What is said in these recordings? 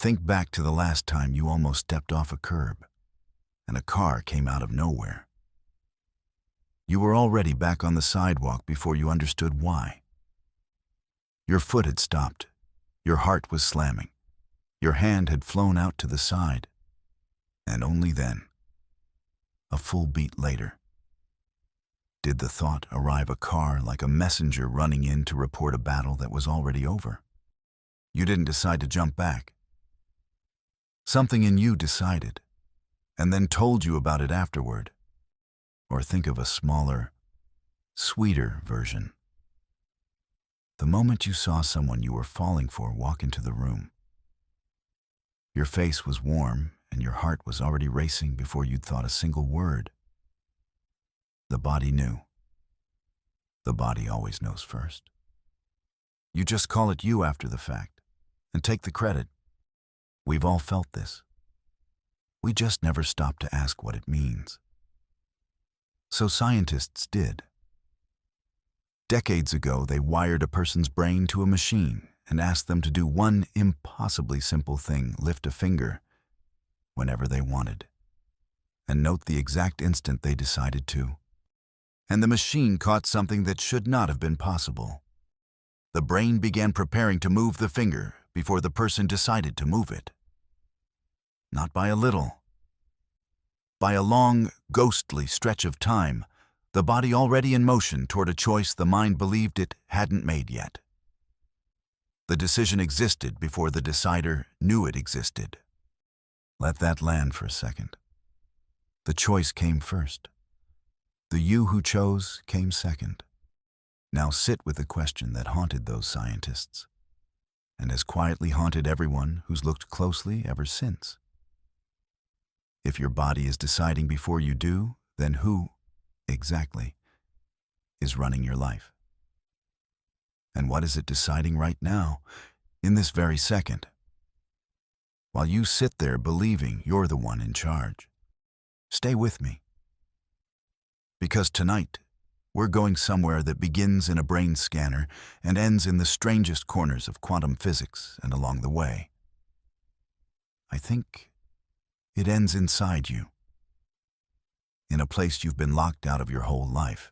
Think back to the last time you almost stepped off a curb and a car came out of nowhere. You were already back on the sidewalk before you understood why. Your foot had stopped. Your heart was slamming. Your hand had flown out to the side. And only then, a full beat later, did the thought arrive, a car like a messenger running in to report a battle that was already over. You didn't decide to jump back. Something in you decided, and then told you about it afterward. Or think of a smaller, sweeter version. The moment you saw someone you were falling for walk into the room. Your face was warm and your heart was already racing before you'd thought a single word. The body knew. The body always knows first. You just call it you after the fact and take the credit. We've all felt this. We just never stop to ask what it means. So scientists did. Decades ago, they wired a person's brain to a machine and asked them to do one impossibly simple thing: lift a finger whenever they wanted, and note the exact instant they decided to. And the machine caught something that should not have been possible. The brain began preparing to move the finger before the person decided to move it. Not by a little. By a long, ghostly stretch of time, the body already in motion toward a choice the mind believed it hadn't made yet. The decision existed before the decider knew it existed. Let that land for a second. The choice came first. The you who chose came second. Now sit with the question that haunted those scientists, and has quietly haunted everyone who's looked closely ever since. If your body is deciding before you do, then who, exactly, is running your life? And what is it deciding right now, in this very second? While you sit there believing you're the one in charge. Stay with me. Because tonight, we're going somewhere that begins in a brain scanner and ends in the strangest corners of quantum physics and along the way. I think it ends inside you, in a place you've been locked out of your whole life.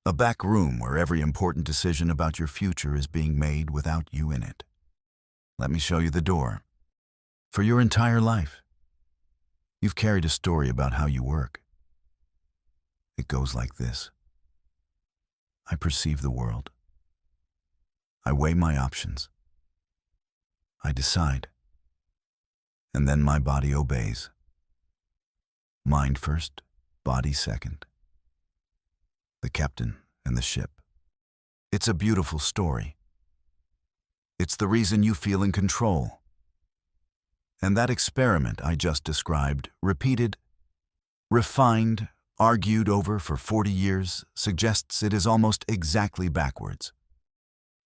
A back room where every important decision about your future is being made without you in it. Let me show you the door. For your entire life, you've carried a story about how you work. It goes like this. I perceive the world. I weigh my options. I decide. And then my body obeys. Mind first, body second. The captain and the ship. It's a beautiful story. It's the reason you feel in control. And that experiment I just described, repeated, refined, argued over for 40 years, suggests it is almost exactly backwards.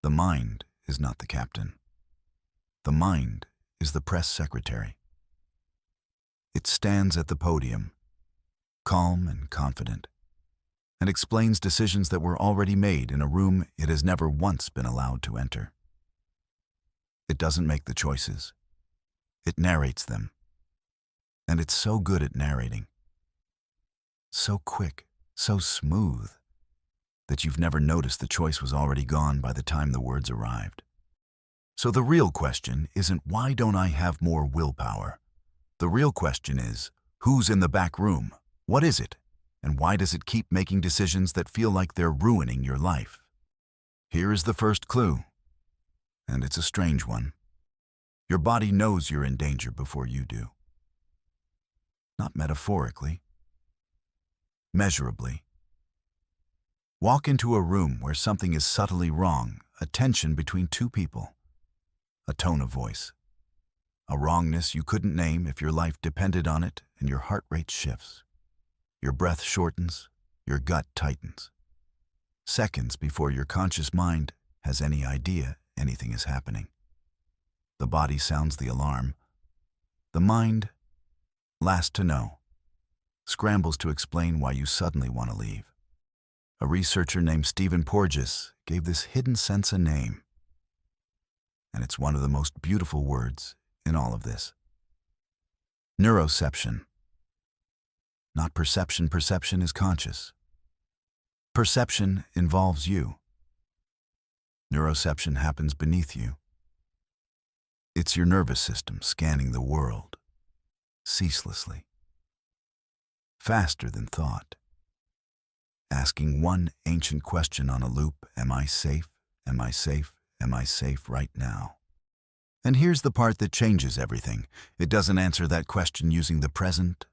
The mind is not the captain. The mind is the press secretary. It stands at the podium, calm and confident, and explains decisions that were already made in a room it has never once been allowed to enter. It doesn't make the choices. It narrates them. And it's so good at narrating. So quick, so smooth, that you've never noticed the choice was already gone by the time the words arrived. So the real question isn't, why don't I have more willpower? The real question is, who's in the back room? What is it? And why does it keep making decisions that feel like they're ruining your life? Here is the first clue, and it's a strange one. Your body knows you're in danger before you do. Not metaphorically. Measurably. Walk into a room where something is subtly wrong, a tension between two people, a tone of voice, a wrongness you couldn't name if your life depended on it, and your heart rate shifts. Your breath shortens, your gut tightens. Seconds before your conscious mind has any idea anything is happening. The body sounds the alarm. The mind, last to know, scrambles to explain why you suddenly want to leave. A researcher named Stephen Porges gave this hidden sense a name. And it's one of the most beautiful words in all of this. Neuroception. Not perception. Perception is conscious. Perception involves you. Neuroception happens beneath you. It's your nervous system scanning the world, ceaselessly, faster than thought, asking one ancient question on a loop: am I safe? Am I safe? Am I safe right now? And here's the part that changes everything. It doesn't answer that question using the present.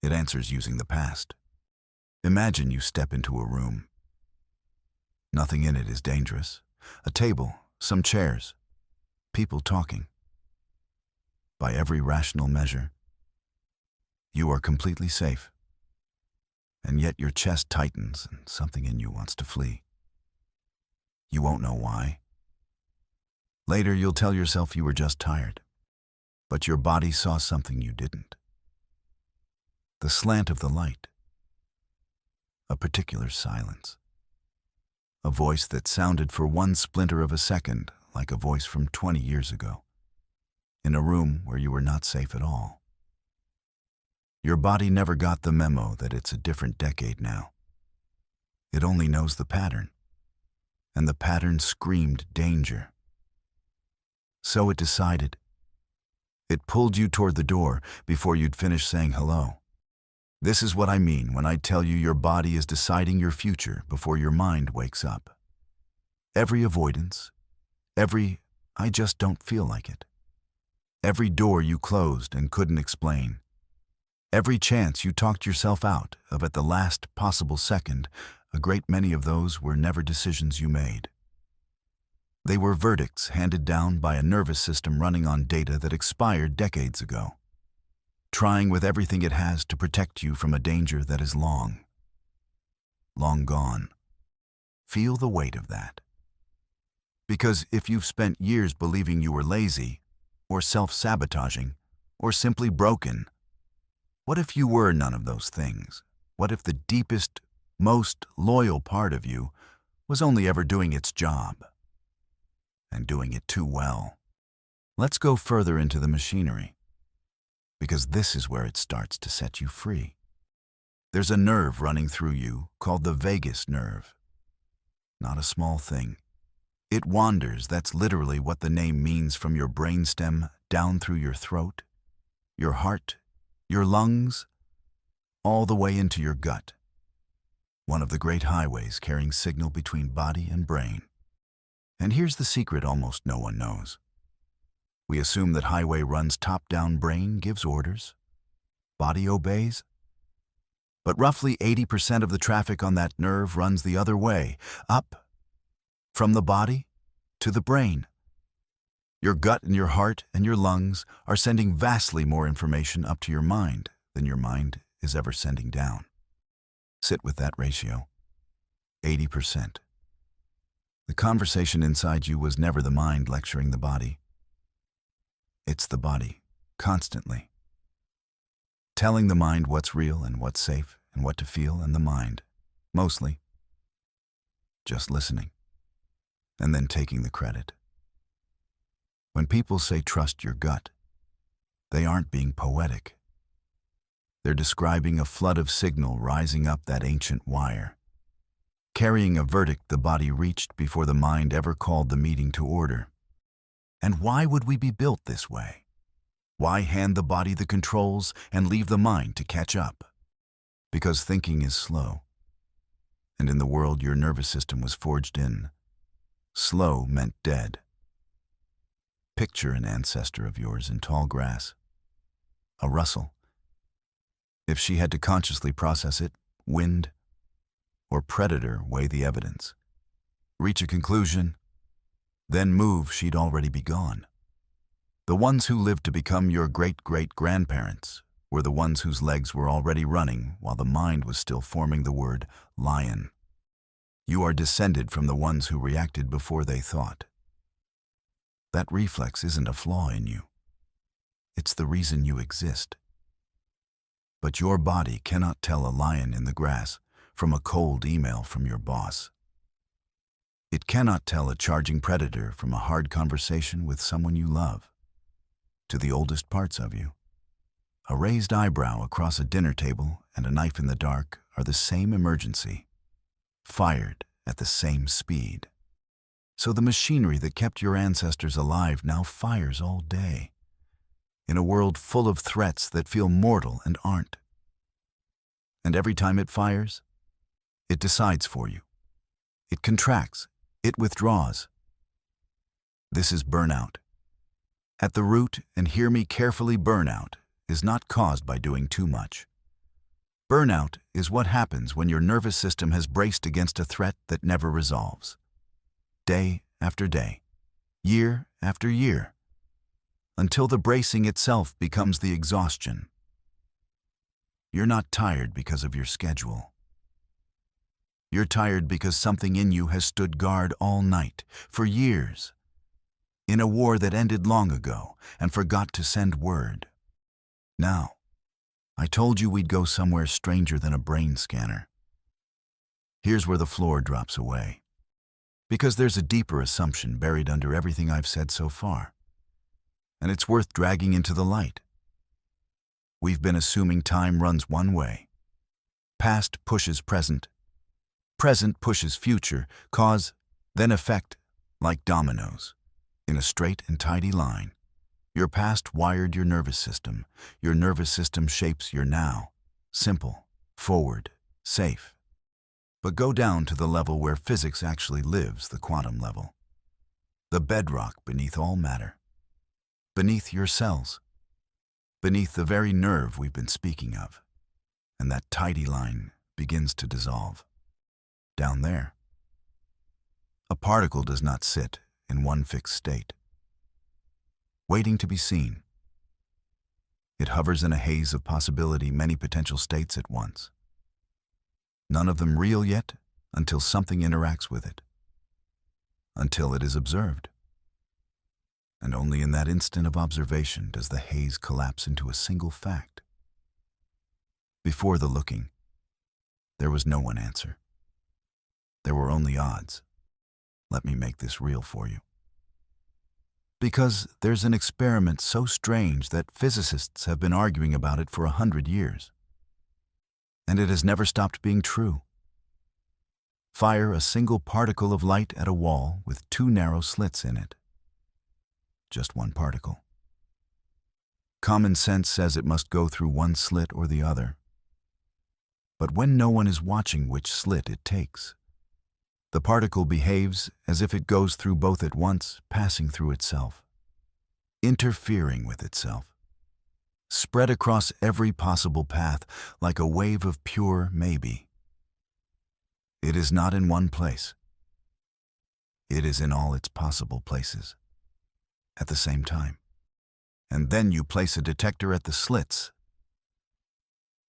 It answers using the past. Imagine you step into a room. Nothing in it is dangerous. A table, some chairs, people talking. By every rational measure, you are completely safe. And yet your chest tightens and something in you wants to flee. You won't know why. Later you'll tell yourself you were just tired, but your body saw something you didn't. The slant of the light, a particular silence, a voice that sounded for one splinter of a second like a voice from 20 years ago, in a room where you were not safe at all. Your body never got the memo that it's a different decade now. It only knows the pattern, and the pattern screamed danger. So it decided. It pulled you toward the door before you'd finished saying hello. This is what I mean when I tell you your body is deciding your future before your mind wakes up. Every avoidance, every "I just don't feel like it," every door you closed and couldn't explain, every chance you talked yourself out of at the last possible second, a great many of those were never decisions you made. They were verdicts handed down by a nervous system running on data that expired decades ago, trying with everything it has to protect you from a danger that is long gone. Feel the weight of that. Because if you've spent years believing you were lazy, or self-sabotaging, or simply broken, what if you were none of those things? What if the deepest, most loyal part of you was only ever doing its job, and doing it too well? Let's go further into the machinery, because this is where it starts to set you free. There's a nerve running through you called the vagus nerve. Not a small thing. It wanders, that's literally what the name means, from your brainstem down through your throat, your heart, your lungs, all the way into your gut. One of the great highways carrying signal between body and brain. And here's the secret almost no one knows. We assume that highway runs top-down, brain gives orders, body obeys. But roughly 80% of the traffic on that nerve runs the other way, up, from the body to the brain. Your gut and your heart and your lungs are sending vastly more information up to your mind than your mind is ever sending down. Sit with that ratio, 80%. The conversation inside you was never the mind lecturing the body. It's the body, constantly, telling the mind what's real and what's safe and what to feel, and the mind, mostly, just listening, and then taking the credit. When people say trust your gut, they aren't being poetic. They're describing a flood of signal rising up that ancient wire, carrying a verdict the body reached before the mind ever called the meeting to order. And why would we be built this way? Why hand the body the controls and leave the mind to catch up? Because thinking is slow. And in the world your nervous system was forged in, slow meant dead. Picture an ancestor of yours in tall grass, a rustle. If she had to consciously process it, wind or predator weigh the evidence, reach a conclusion, then move, she'd already be gone. The ones who lived to become your great-great-grandparents were the ones whose legs were already running while the mind was still forming the word lion. You are descended from the ones who reacted before they thought. That reflex isn't a flaw in you. It's the reason you exist. But your body cannot tell a lion in the grass from a cold email from your boss. It cannot tell a charging predator from a hard conversation with someone you love. to the oldest parts of you. A raised eyebrow across a dinner table and a knife in the dark are the same emergency, fired at the same speed. So the machinery that kept your ancestors alive now fires all day, in a world full of threats that feel mortal and aren't. And every time it fires, it decides for you. It contracts, it withdraws. This is burnout. At the root, and hear me carefully, burnout is not caused by doing too much. Burnout is what happens when your nervous system has braced against a threat that never resolves. Day after day, year after year, until the bracing itself becomes the exhaustion. You're not tired because of your schedule. You're tired because something in you has stood guard all night, for years, in a war that ended long ago and forgot to send word. Now, I told you we'd go somewhere stranger than a brain scanner. Here's where the floor drops away. Because there's a deeper assumption buried under everything I've said so far. And it's worth dragging into the light. We've been assuming time runs one way. Past pushes present. Present pushes future, cause, then effect, like dominoes, in a straight and tidy line. Your past wired your nervous system. Your nervous system shapes your now. Simple, forward, safe. But go down to the level where physics actually lives, the quantum level. The bedrock beneath all matter. Beneath your cells. Beneath the very nerve we've been speaking of. And that tidy line begins to dissolve. Down there. A particle does not sit in one fixed state, waiting to be seen. It hovers in a haze of possibility, many potential states at once. None of them real yet until something interacts with it. Until it is observed. And only in that instant of observation does the haze collapse into a single fact. Before the looking, there was no one answer. There were only odds. Let me make this real for you. Because there's an experiment so strange that physicists have been arguing about it for 100 years. And it has never stopped being true. Fire a single particle of light at a wall with 2 narrow slits in it. Just one particle. Common sense says it must go through one slit or the other. But when no one is watching which slit it takes, the particle behaves as if it goes through both at once, passing through itself, interfering with itself, spread across every possible path like a wave of pure maybe. It is not in one place. It is in all its possible places at the same time. And then you place a detector at the slits.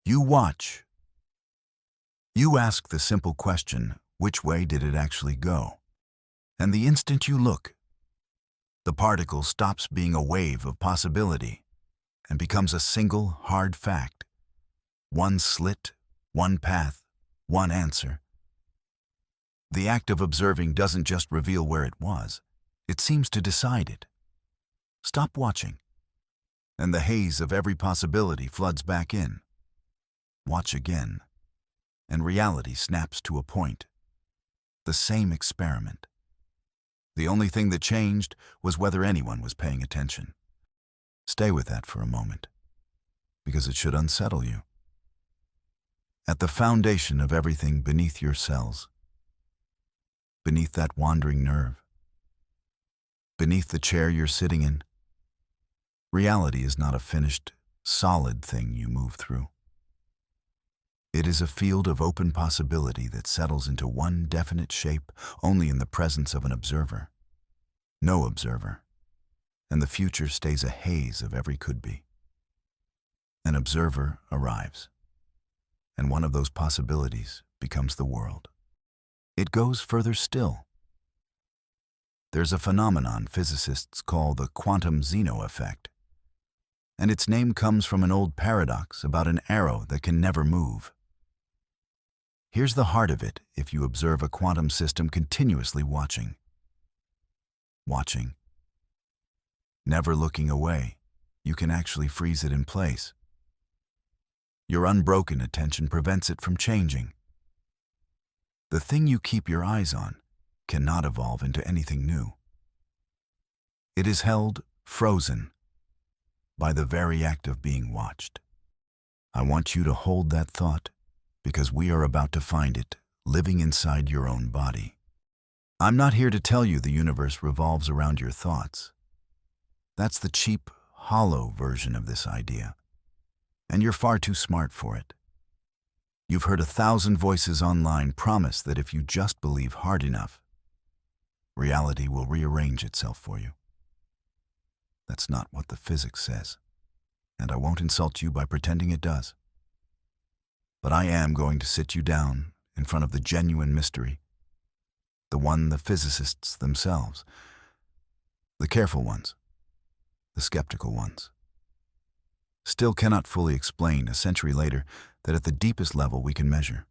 You watch. You ask the simple question, which way did it actually go? And the instant you look, the particle stops being a wave of possibility and becomes a single hard fact. One slit, one path, one answer. The act of observing doesn't just reveal where it was, it seems to decide it. Stop watching, and the haze of every possibility floods back in. Watch again, and reality snaps to a point. The same experiment. The only thing that changed was whether anyone was paying attention. Stay with that for a moment, because it should unsettle you. At the foundation of everything beneath your cells, beneath that wandering nerve, beneath the chair you're sitting in, reality is not a finished, solid thing you move through. It is a field of open possibility that settles into one definite shape only in the presence of an observer. No observer, and the future stays a haze of every could-be. An observer arrives, and one of those possibilities becomes the world. It goes further still. There's a phenomenon physicists call the quantum Zeno effect, and its name comes from an old paradox about an arrow that can never move. Here's the heart of it if you observe a quantum system continuously watching. Watching. Never looking away. you can actually freeze it in place. Your unbroken attention prevents it from changing. The thing you keep your eyes on cannot evolve into anything new. It is held frozen by the very act of being watched. I want you to hold that thought because we are about to find it living inside your own body. I'm not here to tell you the universe revolves around your thoughts. That's the cheap, hollow version of this idea, and you're far too smart for it. You've heard 1,000 voices online promise that if you just believe hard enough, reality will rearrange itself for you. That's not what the physics says, and I won't insult you by pretending it does. But I am going to sit you down in front of the genuine mystery, the one the physicists themselves, the careful ones, the skeptical ones, still cannot fully explain a century later that at the deepest level we can measure.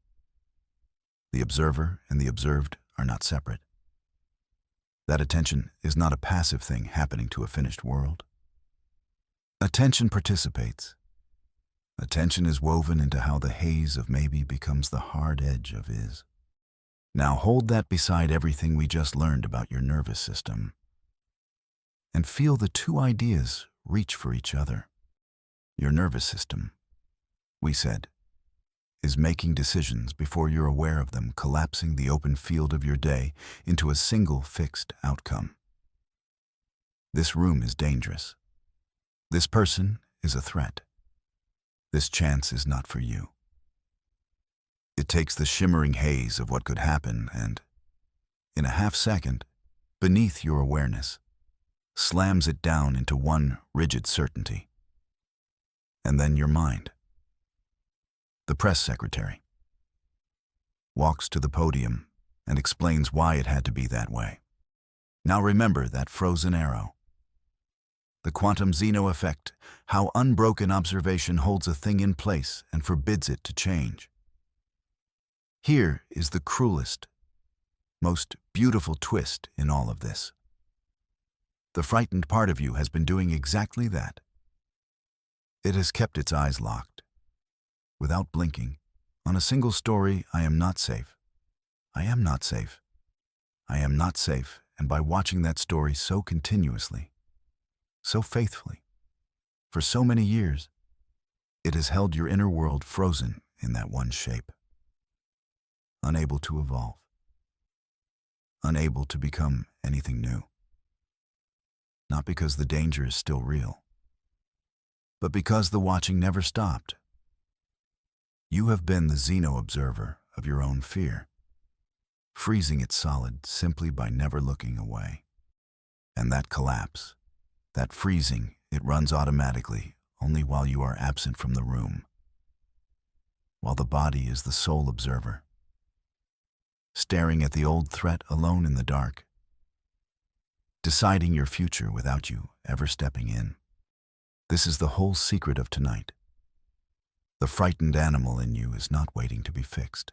The observer and the observed are not separate. That attention is not a passive thing happening to a finished world. Attention participates. Attention is woven into how the haze of maybe becomes the hard edge of is. Now hold that beside everything we just learned about your nervous system, and feel the two ideas reach for each other. Your nervous system, we said, is making decisions before you're aware of them, collapsing the open field of your day into a single fixed outcome. This room is dangerous. This person is a threat. This chance is not for you. It takes the shimmering haze of what could happen and, in a half-second, beneath your awareness, slams it down into one rigid certainty. And then your mind, the press secretary, walks to the podium and explains why it had to be that way. Now remember that frozen arrow. The quantum Zeno effect, how unbroken observation holds a thing in place and forbids it to change. Here is the cruelest, most beautiful twist in all of this. The frightened part of you has been doing exactly that. It has kept its eyes locked, without blinking, on a single story: I am not safe. I am not safe. I am not safe. And by watching that story so continuously, so faithfully, for so many years, it has held your inner world frozen in that one shape, unable to evolve, unable to become anything new. Not because the danger is still real, but because the watching never stopped. You have been the Zeno observer of your own fear, freezing it solid simply by never looking away. And that collapse, that freezing, it runs automatically only while you are absent from the room, while the body is the sole observer, staring at the old threat alone in the dark, deciding your future without you ever stepping in. This is the whole secret of tonight. The frightened animal in you is not waiting to be fixed.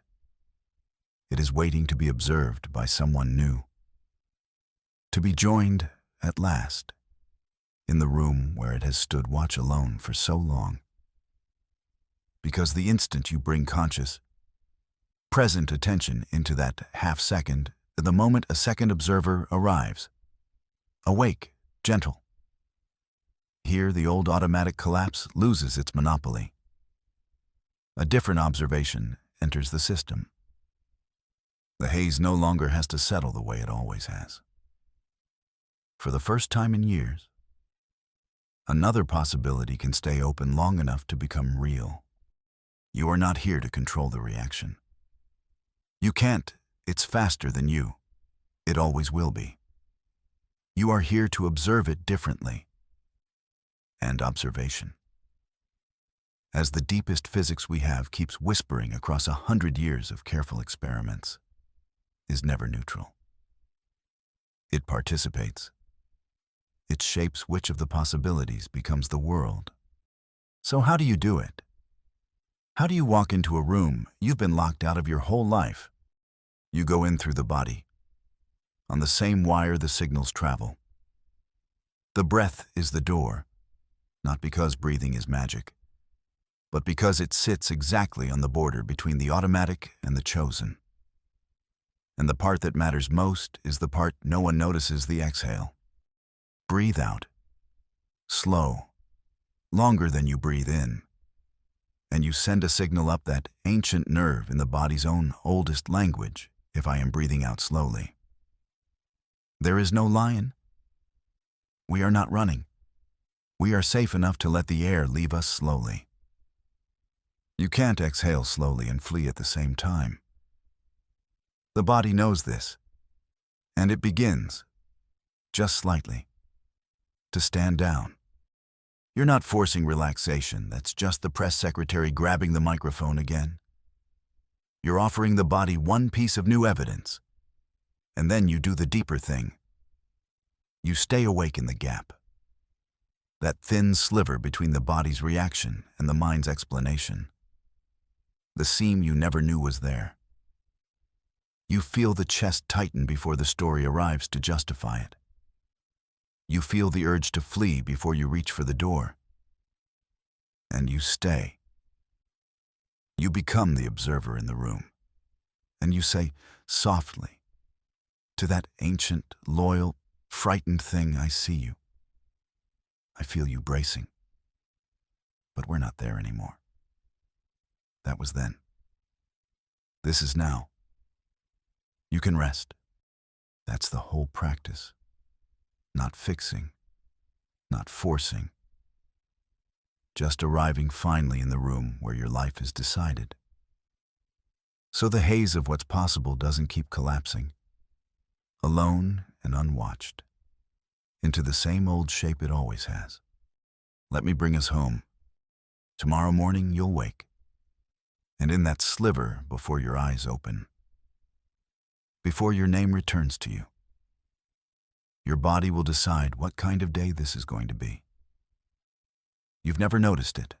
It is waiting to be observed by someone new, to be joined at last in the room where it has stood watch alone for so long. Because the instant you bring conscious, present attention into that half-second, the moment a second observer arrives, awake, gentle, here the old automatic collapse loses its monopoly. A different observation enters the system. The haze no longer has to settle the way it always has. For the first time in years, another possibility can stay open long enough to become real. You are not here to control the reaction. You can't. It's faster than you. It always will be. You are here to observe it differently. And observation, as the deepest physics we have keeps whispering across 100 years of careful experiments, is never neutral. It participates. It shapes which of the possibilities becomes the world. So how do you do it? How do you walk into a room you've been locked out of your whole life? You go in through the body. On the same wire the signals travel. The breath is the door. not because breathing is magic, but because it sits exactly on the border between the automatic and the chosen. And the part that matters most is the part no one notices: the exhale. Breathe out. Slow. Longer than you breathe in. And you send a signal up that ancient nerve in the body's own oldest language: if I am breathing out slowly. There is no lion. We are not running. We are safe enough to let the air leave us slowly. You can't exhale slowly and flee at the same time. The body knows this, and it begins, just slightly, to stand down. You're not forcing relaxation. That's just the press secretary grabbing the microphone again. You're offering the body one piece of new evidence, and then you do the deeper thing. You stay awake in the gap, that thin sliver between the body's reaction and the mind's explanation, the seam you never knew was there. You feel the chest tighten before the story arrives to justify it. You feel the urge to flee before you reach for the door. And you stay. You become the observer in the room. And you say softly to that ancient, loyal, frightened thing, I see you. I feel you bracing. But we're not there anymore. That was then. This is now. You can rest. That's the whole practice. Not fixing, not forcing. Just arriving finally in the room where your life is decided. So the haze of what's possible doesn't keep collapsing, alone and unwatched, into the same old shape it always has. Let me bring us home. Tomorrow morning you'll wake, and in that sliver before your eyes open, before your name returns to you, your body will decide what kind of day this is going to be. You've never noticed it.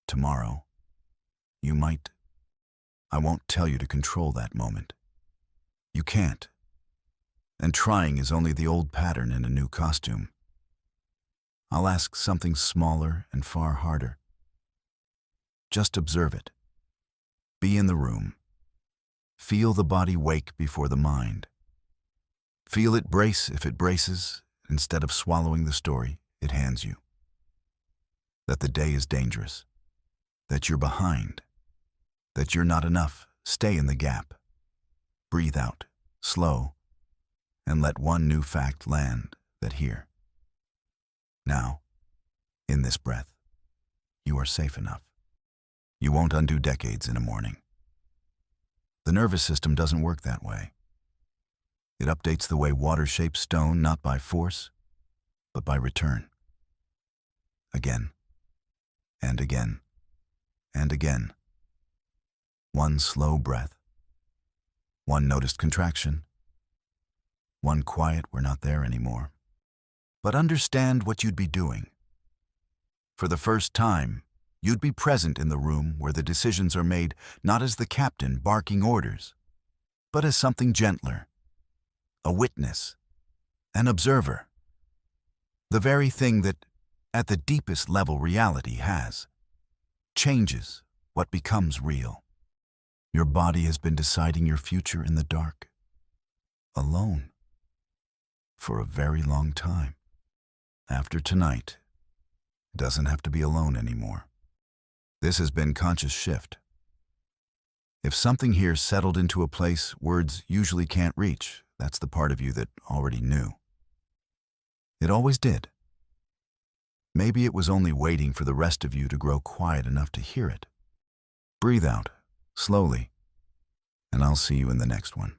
Tomorrow, you might. I won't tell you to control that moment. You can't. And trying is only the old pattern in a new costume. I'll ask something smaller and far harder. Just observe it. Be in the room. Feel the body wake before the mind. Feel it brace if it braces, instead of swallowing the story it hands you. That the day is dangerous. That you're behind. That you're not enough. Stay in the gap. Breathe out, slow, and let one new fact land: that here, now, in this breath, you are safe enough. You won't undo decades in a morning. The nervous system doesn't work that way. It updates the way water shapes stone, not by force, but by return. Again, and again, and again. One slow breath. One noticed contraction. One quiet, we're not there anymore. But understand what you'd be doing. For the first time, you'd be present in the room where the decisions are made, not as the captain barking orders, but as something gentler, a witness, an observer. The very thing that, at the deepest level, reality has, changes what becomes real. Your body has been deciding your future in the dark, alone, for a very long time. After tonight, it doesn't have to be alone anymore. This has been conscious shift. If something here settled into a place words usually can't reach, that's the part of you that already knew. It always did. Maybe it was only waiting for the rest of you to grow quiet enough to hear it. Breathe out, slowly, and I'll see you in the next one.